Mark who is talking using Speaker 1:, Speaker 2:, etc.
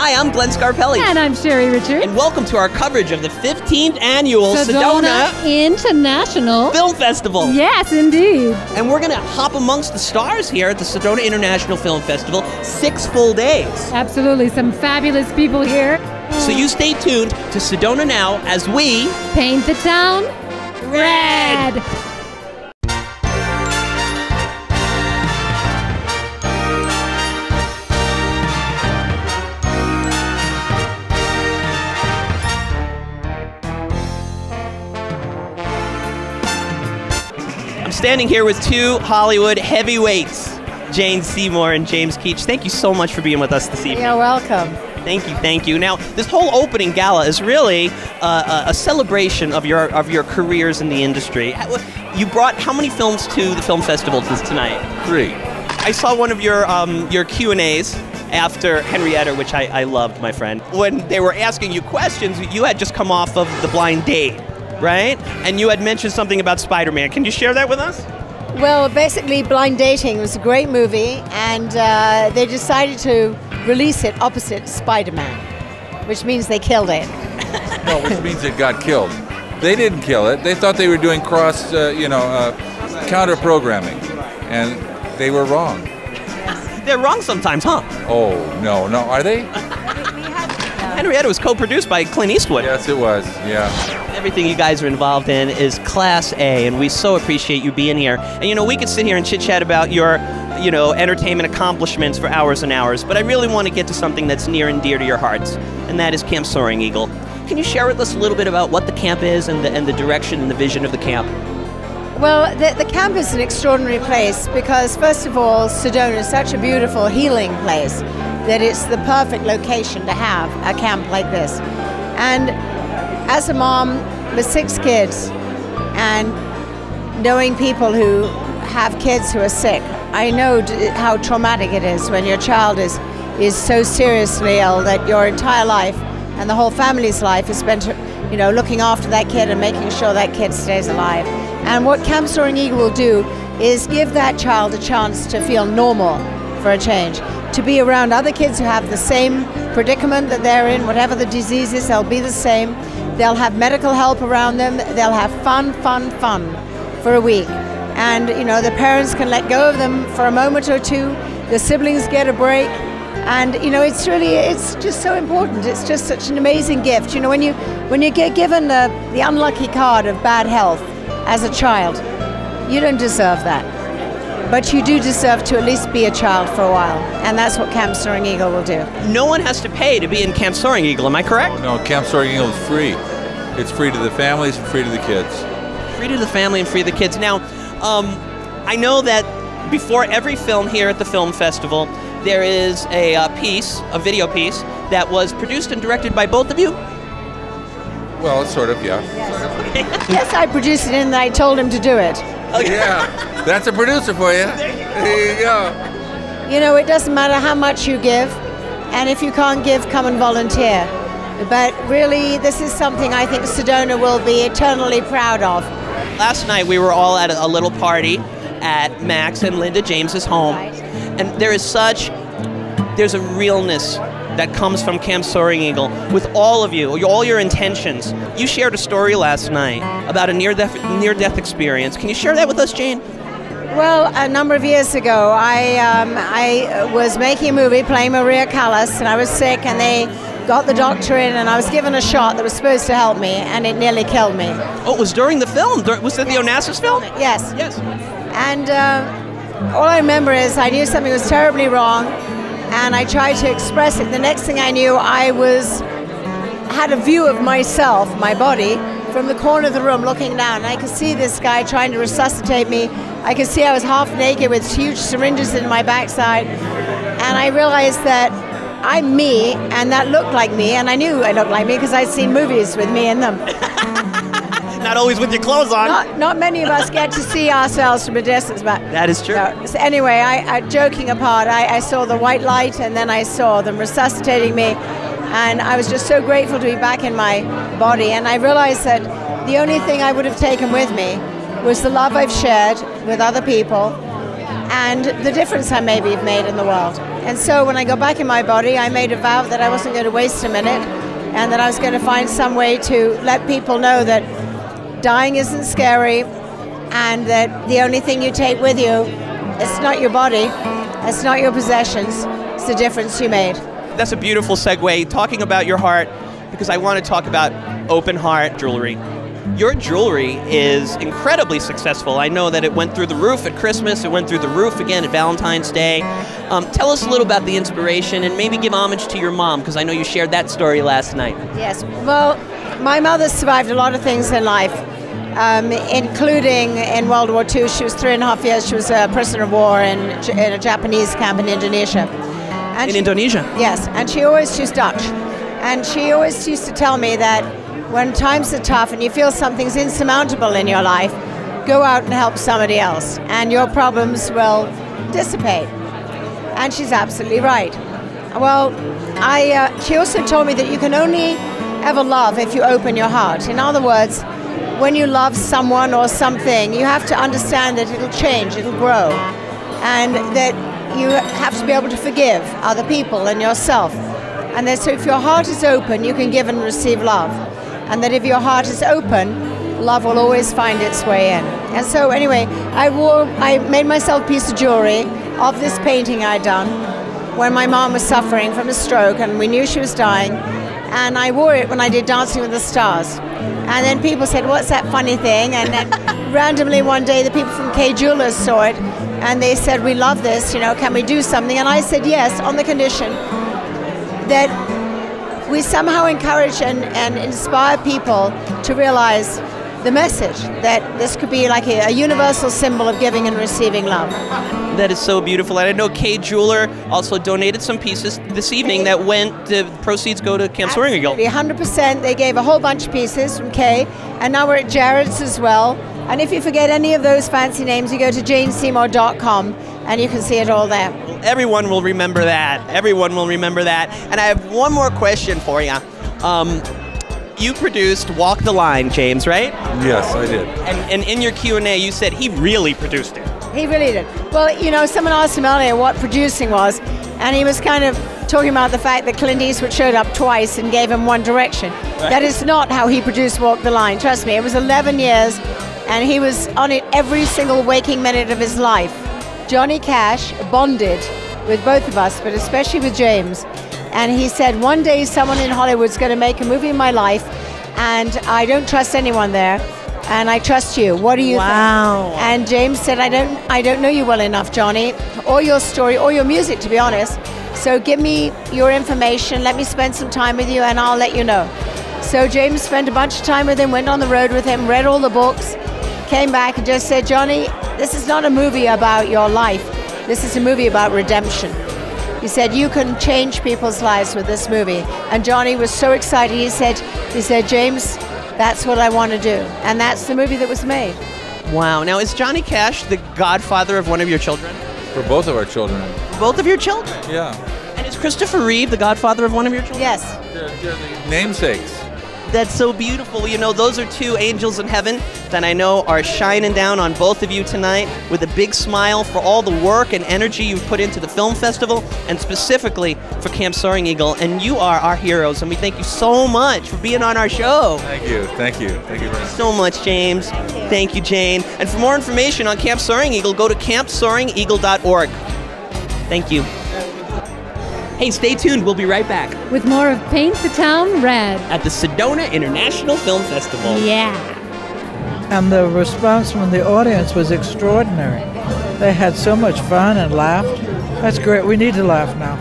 Speaker 1: Hi, I'm Glenn Scarpelli.
Speaker 2: And I'm Sherry Richards.
Speaker 1: And welcome to our coverage of the 15th Annual Sedona
Speaker 2: International
Speaker 1: Film Festival.
Speaker 2: Yes, indeed.
Speaker 1: And we're going to hop amongst the stars here at the Sedona International Film Festival, 6 full days.
Speaker 2: Absolutely, some fabulous people here.
Speaker 1: So you stay tuned to Sedona Now as we
Speaker 2: paint the town red.
Speaker 1: I'm standing here with two Hollywood heavyweights, Jane Seymour and James Keach. Thank you so much for being with us this evening.
Speaker 2: You're welcome.
Speaker 1: Thank you, thank you. Now, this whole opening gala is really a celebration of your careers in the industry. You brought how many films to the film festival tonight?
Speaker 3: 3.
Speaker 1: I saw one of your Q&As after Henrietta, which I loved, my friend. When they were asking you questions, you had just come off of The Blind Date, right? And you had mentioned something about Spider-Man. Can you share that with us?
Speaker 4: Well, basically, Blind Dating was a great movie, and they decided to release it opposite Spider-Man, which means they killed it.
Speaker 3: No, which means it got killed. They didn't kill it. They thought they were doing counter programming, and they were wrong.
Speaker 1: They're wrong sometimes, huh?
Speaker 3: Oh, no, are they?
Speaker 1: Henrietta was co-produced by Clint Eastwood.
Speaker 3: Yes, it was, yeah.
Speaker 1: Everything you guys are involved in is Class A, and we so appreciate you being here. And we could sit here and chit-chat about your, entertainment accomplishments for hours and hours, but I really want to get to something that's near and dear to your hearts, and that is Camp Soaring Eagle. Can you share with us a little bit about what the camp is and the direction and the vision of the camp?
Speaker 4: Well, the camp is an extraordinary place because, first of all, Sedona is such a beautiful healing place that it's the perfect location to have a camp like this. And as a mom with 6 kids and knowing people who have kids who are sick, I know how traumatic it is when your child is so seriously ill that your entire life and the whole family's life is spent looking after that kid and making sure that kid stays alive. And what Camp Soaring Eagle will do is give that child a chance to feel normal for a change, to be around other kids who have the same predicament that they're in, whatever the disease is, they'll be the same. They'll have medical help around them. They'll have fun for a week. And, the parents can let go of them for a moment or two. The siblings get a break. And, it's just so important. It's just such an amazing gift. When you get given the unlucky card of bad health as a child, you don't deserve that. But you do deserve to at least be a child for a while, and that's what Camp Soaring Eagle will do.
Speaker 1: No one has to pay to be in Camp Soaring Eagle, am I correct?
Speaker 3: No, Camp Soaring Eagle is free. It's free to the families and free to the kids.
Speaker 1: Free to the family and free to the kids. Now, I know that before every film here at the film festival, there is a video piece, that was produced and directed by both of you?
Speaker 3: Well, sort of, yeah.
Speaker 4: Yes, I produced it and I told him to do it.
Speaker 1: Okay.
Speaker 3: Yeah, that's a producer for you. There you go.
Speaker 4: It doesn't matter how much you give, and if you can't give, come and volunteer. But really, this is something I think Sedona will be eternally proud of.
Speaker 1: Last night we were all at a little party at Max and Linda James's home, and there's a realness that comes from Camp Soaring Eagle with all of you, all your intentions. You shared a story last night about a near-death experience. Can you share that with us, Jane?
Speaker 4: Well, a number of years ago, I was making a movie playing Maria Callas, and I was sick, and they got the doctor in, and I was given a shot that was supposed to help me, and it nearly killed me.
Speaker 1: Oh, it was during the film? Was it the Onassis film?
Speaker 4: Yes.
Speaker 1: Yes.
Speaker 4: And all I remember is I knew something was terribly wrong, and I tried to express it. The next thing I knew, I had a view of myself, my body, from the corner of the room looking down, and I could see this guy trying to resuscitate me. I could see I was half naked with huge syringes in my backside, and I realized that I'm me, and that looked like me, and I knew I looked like me because I'd seen movies with me in them.
Speaker 1: Not always with your clothes on.
Speaker 4: Not many of us get to see ourselves from a distance, but
Speaker 1: that is true.
Speaker 4: So anyway, joking apart, I saw the white light, and then I saw them resuscitating me, and I was just so grateful to be back in my body. And I realized that the only thing I would have taken with me was the love I've shared with other people, and the difference I maybe have made in the world. And so when I got back in my body, I made a vow that I wasn't going to waste a minute, and that I was going to find some way to let people know that dying isn't scary, and that the only thing you take with you, it's not your body, it's not your possessions, it's the difference you made.
Speaker 1: That's a beautiful segue, talking about your heart, because I want to talk about open heart jewelry. Your jewelry is incredibly successful. I know that it went through the roof at Christmas, it went through the roof again at Valentine's Day. Tell us a little about the inspiration, and maybe give homage to your mom, because I know you shared that story last night.
Speaker 4: Yes, well, my mother survived a lot of things in life, including in World War II. She was 3.5 years, she was a prisoner of war in a Japanese camp in Indonesia. And
Speaker 1: Indonesia?
Speaker 4: Yes, and she was Dutch. And she always used to tell me that when times are tough and you feel something's insurmountable in your life, go out and help somebody else, and your problems will dissipate. And she's absolutely right. Well, she also told me that you can only ever love if you open your heart. In other words, when you love someone or something, you have to understand that it'll change, it'll grow, and that you have to be able to forgive other people and yourself. And that so if your heart is open, you can give and receive love. And that if your heart is open, love will always find its way in. And so anyway, I made myself a piece of jewelry of this painting I'd done when my mom was suffering from a stroke and we knew she was dying. And I wore it when I did Dancing with the Stars. And then people said, what's that funny thing? And then randomly one day the people from K Jewelers saw it and they said, we love this, can we do something? And I said yes, on the condition that we somehow encourage and inspire people to realize the message that this could be like a universal symbol of giving and receiving love.
Speaker 1: That is so beautiful. And I know Kay Jeweler also donated some pieces this evening that the proceeds go to Camp Soaring Eagle.
Speaker 4: 100%. They gave a whole bunch of pieces from Kay, and now we're at Jared's as well. And if you forget any of those fancy names, you go to janeseymour.com and you can see it all there.
Speaker 1: Everyone will remember that. Everyone will remember that. And I have one more question for you. You produced Walk the Line, James, right?
Speaker 3: Yes, I did.
Speaker 1: And in your Q&A, you said he really produced it.
Speaker 4: He really did. Well, someone asked him earlier what producing was, and he was kind of talking about the fact that Clint Eastwood showed up twice and gave him one direction. Right. That is not how he produced Walk the Line. Trust me, it was 11 years, and he was on it every single waking minute of his life. Johnny Cash bonded with both of us, but especially with James. And he said, one day someone in Hollywood's going to make a movie in my life, and I don't trust anyone there, and I trust you. What do you think?
Speaker 1: Wow.
Speaker 4: And James said, I don't know you well enough, Johnny, or your story, or your music, to be honest. So give me your information, let me spend some time with you, and I'll let you know. So James spent a bunch of time with him, went on the road with him, read all the books, came back and just said, Johnny, this is not a movie about your life. This is a movie about redemption. He said, you can change people's lives with this movie. And Johnny was so excited. He said, James, that's what I want to do. And that's the movie that was made.
Speaker 1: Wow. Now, is Johnny Cash the godfather of one of your children?
Speaker 3: For both of our children.
Speaker 1: Both of your children?
Speaker 3: Yeah.
Speaker 1: And is Christopher Reeve the godfather of one of your children?
Speaker 4: Yes.
Speaker 3: They're the namesakes.
Speaker 1: That's so beautiful. Those are two angels in heaven that I know are shining down on both of you tonight with a big smile for all the work and energy you've put into the film festival and specifically for Camp Soaring Eagle. And you are our heroes, and we thank you so much for being on our show.
Speaker 3: Thank you. Thank you. Thank you very much.
Speaker 1: So much, James. Thank you, Jane. And for more information on Camp Soaring Eagle, go to campsoaringeagle.org. Thank you. Hey, stay tuned. We'll be right back
Speaker 2: With more of Paint the Town Red.
Speaker 1: at the Sedona International Film Festival.
Speaker 2: Yeah.
Speaker 5: And the response from the audience was extraordinary. They had so much fun and laughed. That's great. We need to laugh now.